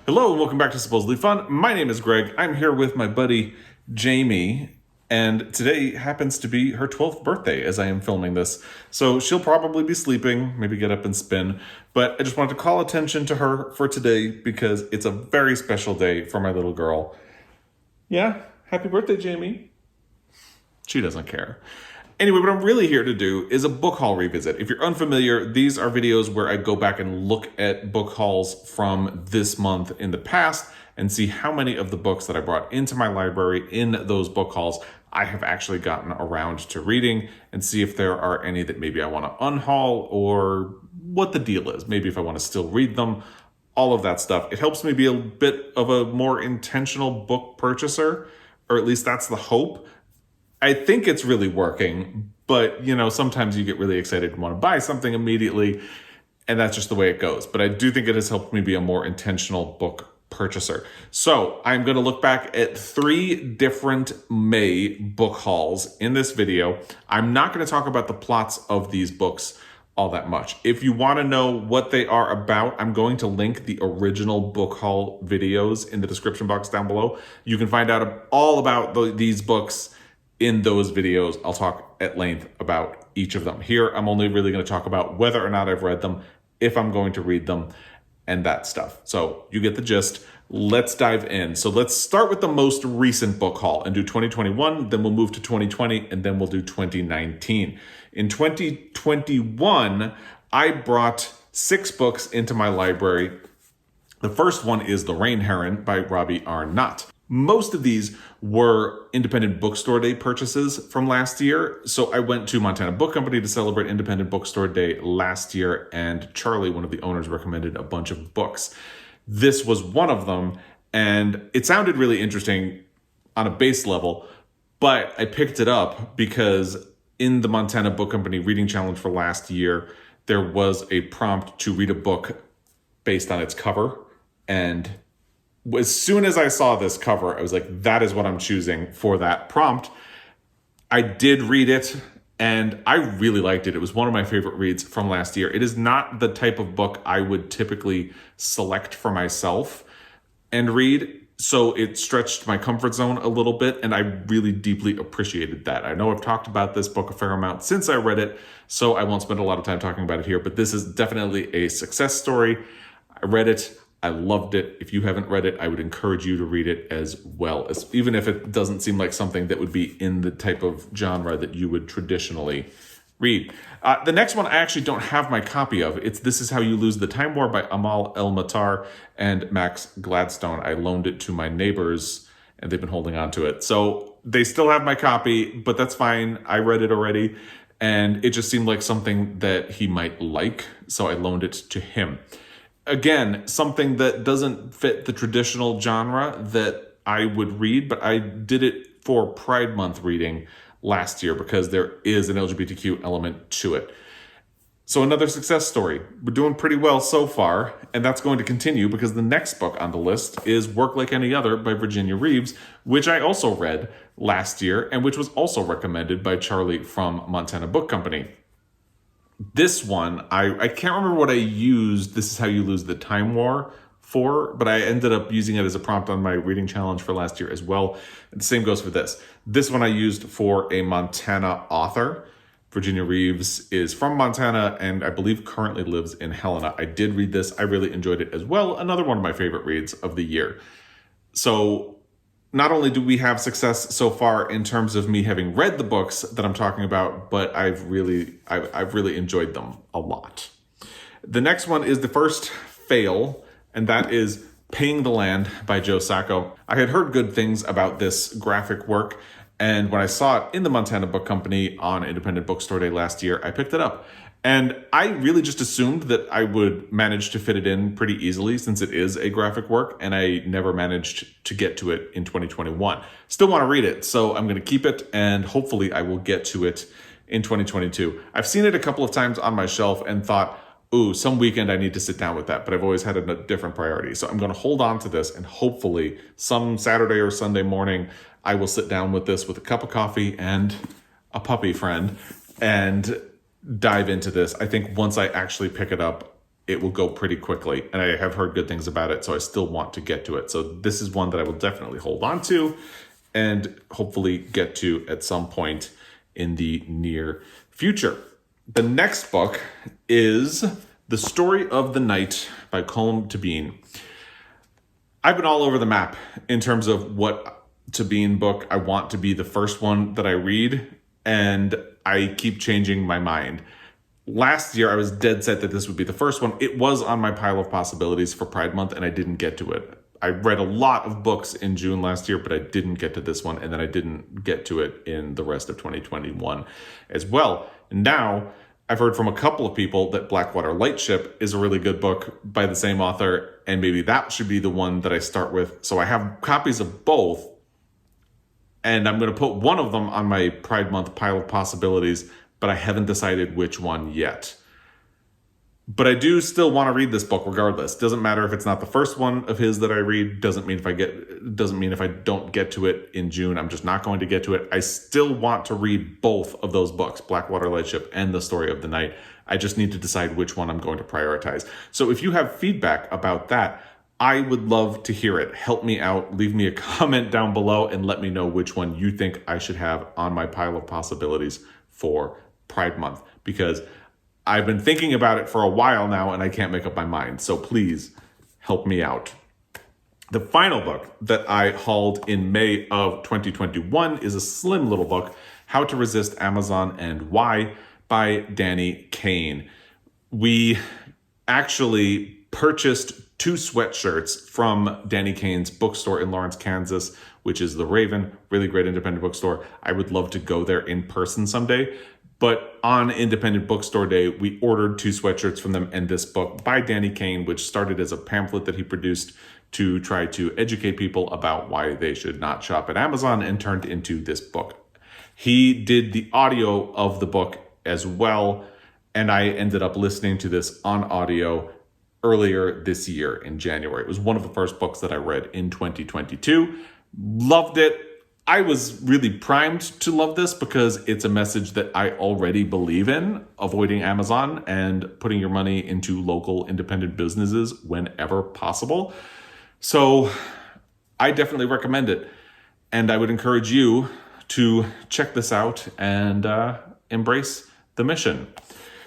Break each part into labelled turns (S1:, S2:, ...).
S1: Hello and welcome back to Supposedly Fun. My name is Greg. I'm here with my buddy Jamie, and today happens to be her 12th birthday as I am filming this. So she'll probably be sleeping, maybe get up and spin, but I just wanted to call attention to her for today because it's a very special day for my little girl. Yeah, happy birthday, Jamie. She doesn't care. Anyway, what I'm really here to do is a book haul revisit. If you're unfamiliar, these are videos where I go back and look at book hauls from this month in the past and see how many of the books that I brought into my library in those book hauls I have actually gotten around to reading, and see if there are any that maybe I want to unhaul or what the deal is. Maybe if I want to still read them, all of that stuff. It helps me be a bit of a more intentional book purchaser, or at least that's the hope. I think it's really working, but sometimes you get really excited and want to buy something immediately, and that's just the way it goes. But I do think it has helped me be a more intentional book purchaser. So I'm going to look back at 3 different May book hauls in this video. I'm not going to talk about the plots of these books all that much. If you want to know what they are about, I'm going to link the original book haul videos in the description box down below. You can find out all about these books in those videos. I'll talk at length about each of them. Here, I'm only really going to talk about whether or not I've read them, if I'm going to read them, and that stuff. So you get the gist. Let's dive in. So let's start with the most recent book haul and do 2021, then we'll move to 2020, and then we'll do 2019. In 2021, I brought 6 books into my library. The first one is The Rain Heron by Robbie Arnott. Most of these were independent bookstore day purchases from last year. So I went to Montana Book Company to celebrate Independent Bookstore Day last year, and Charlie, one of the owners, recommended a bunch of books. This was one of them, and it sounded really interesting on a base level, but I picked it up because in the Montana Book Company Reading Challenge for last year, there was a prompt to read a book based on its cover, and as soon as I saw this cover, I was like, that is what I'm choosing for that prompt. I did read it, and I really liked it. It was one of my favorite reads from last year. It is not the type of book I would typically select for myself and read, so it stretched my comfort zone a little bit, and I really deeply appreciated that. I know I've talked about this book a fair amount since I read it, so I won't spend a lot of time talking about it here, but this is definitely a success story. I read it. I loved it. If you haven't read it, I would encourage you to read it as well, as even if it doesn't seem like something that would be in the type of genre that you would traditionally read. The next one I actually don't have my copy of. It's This Is How You Lose the Time War by Amal, El-Mohtar, and Max Gladstone. I loaned it to my neighbors, and they've been holding on to it. So they still have my copy, but that's fine. I read it already, and it just seemed like something that he might like, so I loaned it to him. Again, something that doesn't fit the traditional genre that I would read, but I did it for Pride Month reading last year because there is an LGBTQ element to it. So another success story. We're doing pretty well so far, and that's going to continue because the next book on the list is Work Like Any Other by Virginia Reeves, which I also read last year and which was also recommended by Charlie from Montana Book Company. This one, I can't remember what I used This Is How You Lose the Time War for, but I ended up using it as a prompt on my reading challenge for last year as well. And the same goes for this. This one I used for a Montana author. Virginia Reeves is from Montana and I believe currently lives in Helena. I did read this. I really enjoyed it as well. Another one of my favorite reads of the year. So not only do we have success so far in terms of me having read the books that I'm talking about, but I've really enjoyed them a lot. The next one is the first fail, and that is Paying the Land by Joe Sacco. I had heard good things about this graphic work, and when I saw it in the Montana Book Company on Independent Bookstore Day last year, I picked it up. And I really just assumed that I would manage to fit it in pretty easily since it is a graphic work, and I never managed to get to it in 2021. Still want to read it, so I'm going to keep it, and hopefully I will get to it in 2022. I've seen it a couple of times on my shelf and thought, ooh, some weekend I need to sit down with that, but I've always had a different priority. So I'm going to hold on to this, and hopefully some Saturday or Sunday morning, I will sit down with this with a cup of coffee and a puppy friend and dive into this. I think once I actually pick it up, it will go pretty quickly. And I have heard good things about it, so I still want to get to it. So this is one that I will definitely hold on to and hopefully get to at some point in the near future. The next book is The Story of the Night by Colm Tóibín. I've been all over the map in terms of what Tóibín book I want to be the first one that I read, and I keep changing my mind. Last year, I was dead set that this would be the first one. It was on my pile of possibilities for Pride Month, and I didn't get to it. I read a lot of books in June last year, but I didn't get to this one, and then I didn't get to it in the rest of 2021 as well. Now, I've heard from a couple of people that Blackwater Lightship is a really good book by the same author, and maybe that should be the one that I start with. So I have copies of both, and I'm going to put one of them on my Pride Month pile of possibilities, but I haven't decided which one yet. But I do still want to read this book regardless. Doesn't matter if it's not the first one of his that I read. Doesn't mean if I don't get to it in June, I'm just not going to get to it. I still want to read both of those books, Blackwater Lightship and The Story of the Night. I just need to decide which one I'm going to prioritize. So if you have feedback about that, I would love to hear it. Help me out. Leave me a comment down below and let me know which one you think I should have on my pile of possibilities for Pride Month, because I've been thinking about it for a while now and I can't make up my mind. So please help me out. The final book that I hauled in May of 2021 is a slim little book, How to Resist Amazon and Why by Danny Kane. We actually purchased 2 sweatshirts from Danny Kane's bookstore in Lawrence, Kansas, which is The Raven, really great independent bookstore. I would love to go there in person someday. But on Independent Bookstore Day, we ordered 2 sweatshirts from them and this book by Danny Kane, which started as a pamphlet that he produced to try to educate people about why they should not shop at Amazon, and turned into this book. He did the audio of the book as well, and I ended up listening to this on audio earlier this year in January. It was one of the first books that I read in 2022. Loved it. I was really primed to love this because it's a message that I already believe in, avoiding Amazon and putting your money into local independent businesses whenever possible. So I definitely recommend it. And I would encourage you to check this out and embrace the mission.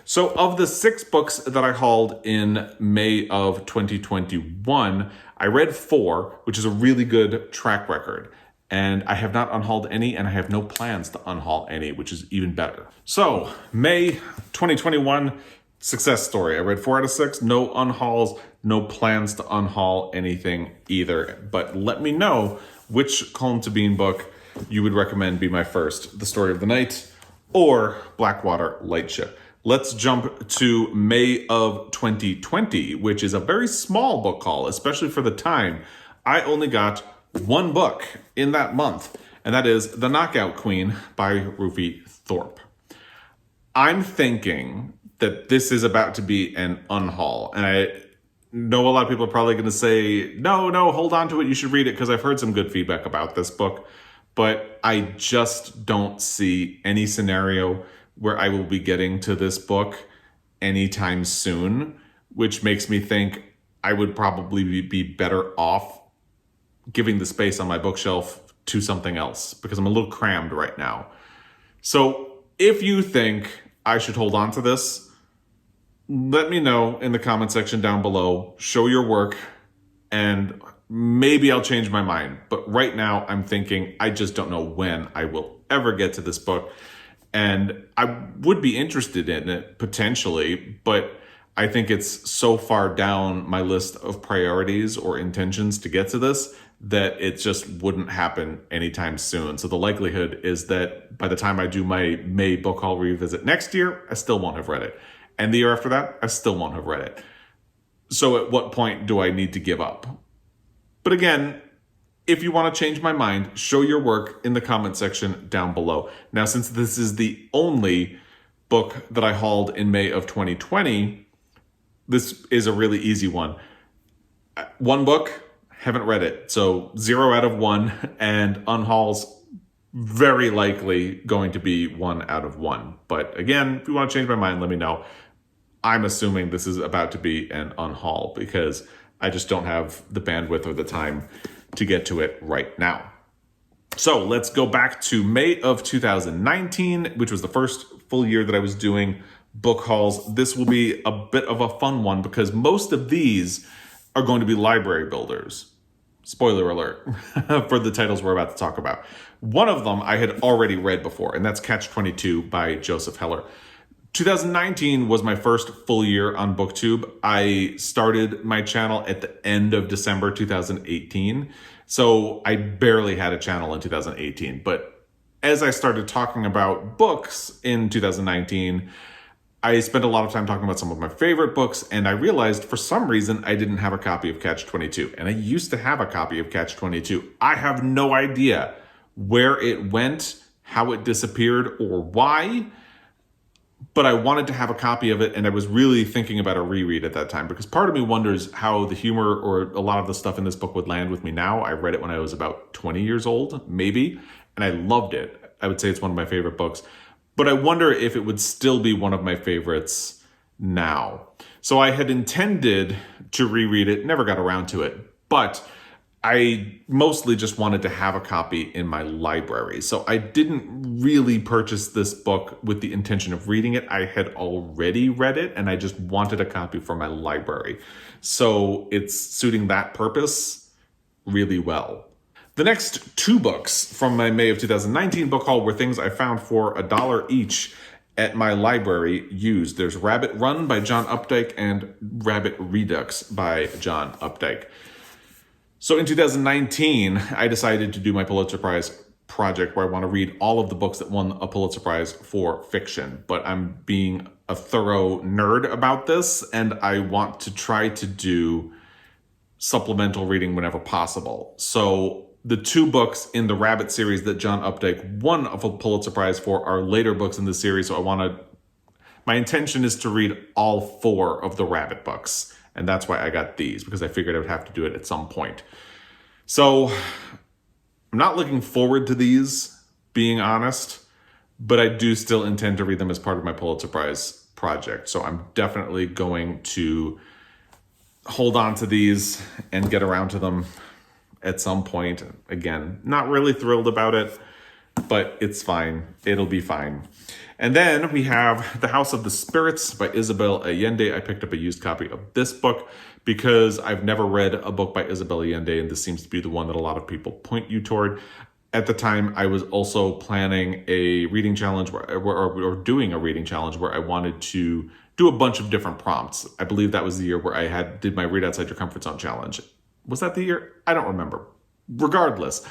S1: So of the 6 books that I hauled in May of 2021, I read 4, which is a really good track record. And I have not unhauled any, and I have no plans to unhaul any, which is even better. So, May 2021, success story. I read 4 out of 6, no unhauls, no plans to unhaul anything either. But let me know which Colm Tóibín book you would recommend be my first, The Story of the Night or Blackwater Lightship. Let's jump to May of 2020, which is a very small book haul, especially for the time. I only got 1 book in that month, and that is The Knockout Queen by Rufi Thorpe. I'm thinking that this is about to be an unhaul, and I know a lot of people are probably going to say, no, hold on to it, you should read it, because I've heard some good feedback about this book, but I just don't see any scenario where I will be getting to this book anytime soon, which makes me think I would probably be better off giving the space on my bookshelf to something else, because I'm a little crammed right now. So if you think I should hold on to this, let me know in the comment section down below. Show your work, and maybe I'll change my mind. But right now I'm thinking I just don't know when I will ever get to this book. And I would be interested in it potentially, but I think it's so far down my list of priorities or intentions to get to this that it just wouldn't happen anytime soon. So the likelihood is that by the time I do my May book haul revisit next year, I still won't have read it. And the year after that, I still won't have read it. So at what point do I need to give up? But again, if you want to change my mind, show your work in the comment section down below. Now, since this is the only book that I hauled in May of 2020, this is a really easy one. 1 book, haven't read it. So 0 out of 1, and unhauls very likely going to be 1 out of 1. But again, if you want to change my mind, let me know. I'm assuming this is about to be an unhaul because I just don't have the bandwidth or the time to get to it right now. So let's go back to May of 2019, which was the first full year that I was doing book hauls. This will be a bit of a fun one because most of these are going to be library builders. Spoiler alert for the titles we're about to talk about. One of them I had already read before, and that's Catch-22 by Joseph Heller. 2019 was my first full year on BookTube. I started my channel at the end of December 2018, so I barely had a channel in 2018. But as I started talking about books in 2019, I spent a lot of time talking about some of my favorite books, and I realized for some reason I didn't have a copy of Catch-22, and I used to have a copy of Catch-22. I have no idea where it went, how it disappeared, or why, but I wanted to have a copy of it, and I was really thinking about a reread at that time, because part of me wonders how the humor or a lot of the stuff in this book would land with me now. I read it when I was about 20 years old, maybe, and I loved it. I would say it's one of my favorite books. But I wonder if it would still be one of my favorites now. So I had intended to reread it, never got around to it, but I mostly just wanted to have a copy in my library. So I didn't really purchase this book with the intention of reading it. I had already read it and I just wanted a copy for my library. So it's suiting that purpose really well. The next two books from my May of 2019 book haul were things I found for $1 each at my library used. There's Rabbit Run by John Updike and Rabbit Redux by John Updike. So in 2019, I decided to do my Pulitzer Prize project where I want to read all of the books that won a Pulitzer Prize for fiction. But I'm being a thorough nerd about this, and I want to try to do supplemental reading whenever possible. So the two books in the Rabbit series that John Updike won a Pulitzer Prize for are later books in the series. So my intention is to read all 4 of the Rabbit books. And that's why I got these, because I figured I would have to do it at some point. So I'm not looking forward to these, being honest, but I do still intend to read them as part of my Pulitzer Prize project. So I'm definitely going to hold on to these and get around to them at some point. Again, not really thrilled about it, but it's fine. It'll be fine. And then we have The House of the Spirits by Isabel Allende. I picked up a used copy of this book because I've never read a book by Isabel Allende, and this seems to be the one that a lot of people point you toward. At the time, I was also planning a reading challenge or doing a reading challenge where I wanted to do a bunch of different prompts. I believe that was the year where I did my Read Outside Your Comfort Zone challenge. Was that the year? I don't remember. Regardless,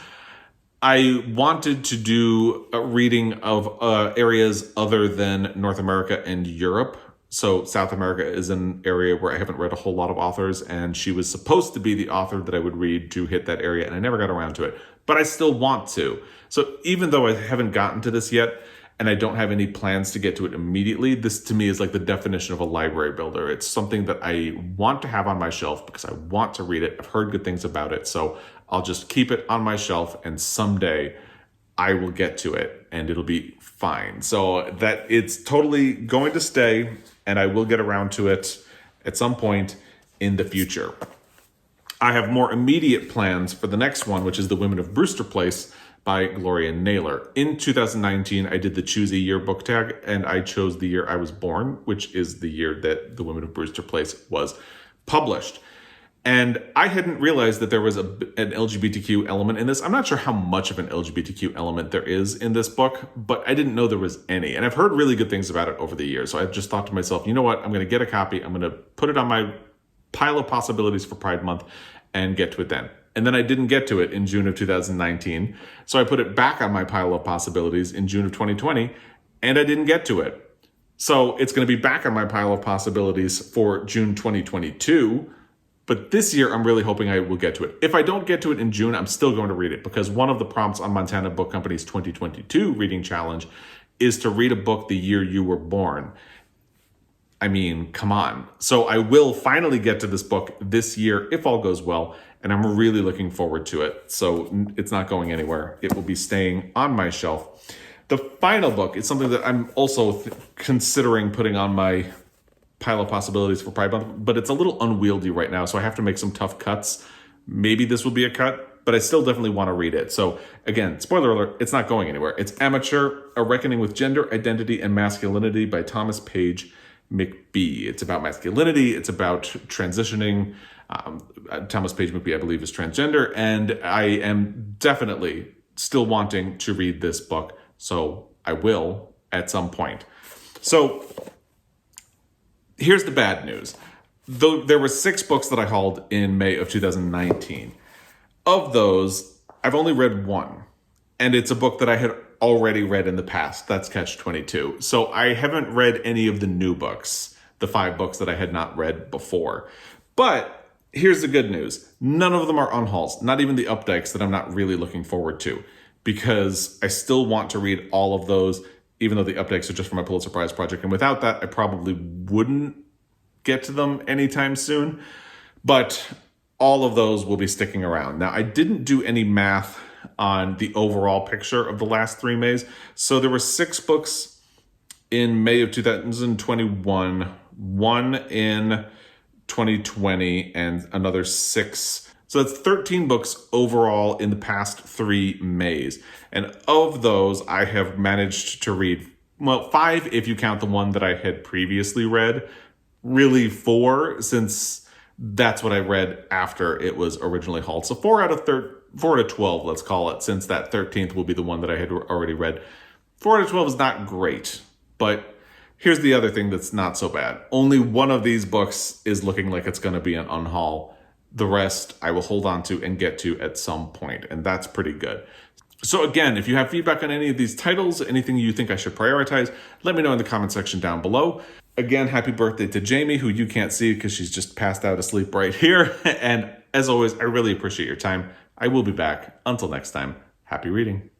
S1: I wanted to do a reading of areas other than North America and Europe. So South America is an area where I haven't read a whole lot of authors, and she was supposed to be the author that I would read to hit that area, and I never got around to it. But I still want to. So even though I haven't gotten to this yet, and I don't have any plans to get to it immediately, this to me is like the definition of a library builder. It's something that I want to have on my shelf because I want to read it. I've heard good things about it, so I'll just keep it on my shelf, and someday I will get to it and it'll be fine. So that it's totally going to stay, and I will get around to it at some point in the future. I have more immediate plans for the next one, which is The Women of Brewster Place by Gloria and Naylor. In 2019, I did the Choose a Year book tag, and I chose the year I was born, which is the year that The Women of Brewster Place was published. And I hadn't realized that there was an LGBTQ element in this. I'm not sure how much of an LGBTQ element there is in this book, but I didn't know there was any. And I've heard really good things about it over the years. So I just thought to myself, you know what? I'm going to get a copy. I'm going to put it on my pile of possibilities for Pride Month and get to it then. And then I didn't get to it in June of 2019. So I put it back on my pile of possibilities in June of 2020, and I didn't get to it. So it's going to be back on my pile of possibilities for June 2022. But this year, I'm really hoping I will get to it. If I don't get to it in June, I'm still going to read it, because one of the prompts on Montana Book Company's 2022 reading challenge is to read a book the year you were born. I mean, come on. So I will finally get to this book this year if all goes well, and I'm really looking forward to it. So it's not going anywhere. It will be staying on my shelf. The final book is something that I'm also considering putting on my pile of possibilities for Pride Month, but it's a little unwieldy right now, so I have to make some tough cuts. Maybe this will be a cut, but I still definitely want to read it. So again, spoiler alert, it's not going anywhere. It's Amateur, A Reckoning with Gender, Identity, and Masculinity by Thomas Page McBee. It's about masculinity. It's about transitioning. Thomas Page McBee, I believe, is transgender, and I am definitely still wanting to read this book, so I will at some point. So here's the bad news. Though there were 6 books that I hauled in May of 2019. Of those, I've only read 1, and it's a book that I had already read in the past. That's Catch-22. So I haven't read any of the new books, the 5 books that I had not read before. But here's the good news. None of them are unhauls, not even the Updikes that I'm not really looking forward to, because I still want to read all of those, even though the Updikes are just for my Pulitzer Prize project. And without that, I probably wouldn't get to them anytime soon. But all of those will be sticking around. Now, I didn't do any math on the overall picture of the last 3 Mays. So there were 6 books in May of 2021, 1 in 2020, and another 6. So that's 13 books overall in the past 3 Mays. And of those, I have managed to read, well, 5 if you count the one that I had previously read. Really 4, since that's what I read after it was originally hauled. So 4 out of 12, let's call it, since that 13th will be the one that I had already read. 4 out of 12 is not great, but here's the other thing that's not so bad. Only one of these books is looking like it's going to be an unhaul. The rest I will hold on to and get to at some point, and that's pretty good. So again, if you have feedback on any of these titles, anything you think I should prioritize, let me know in the comment section down below. Again, happy birthday to Jamie, who you can't see because she's just passed out asleep right here. And as always, I really appreciate your time. I will be back. Until next time, happy reading.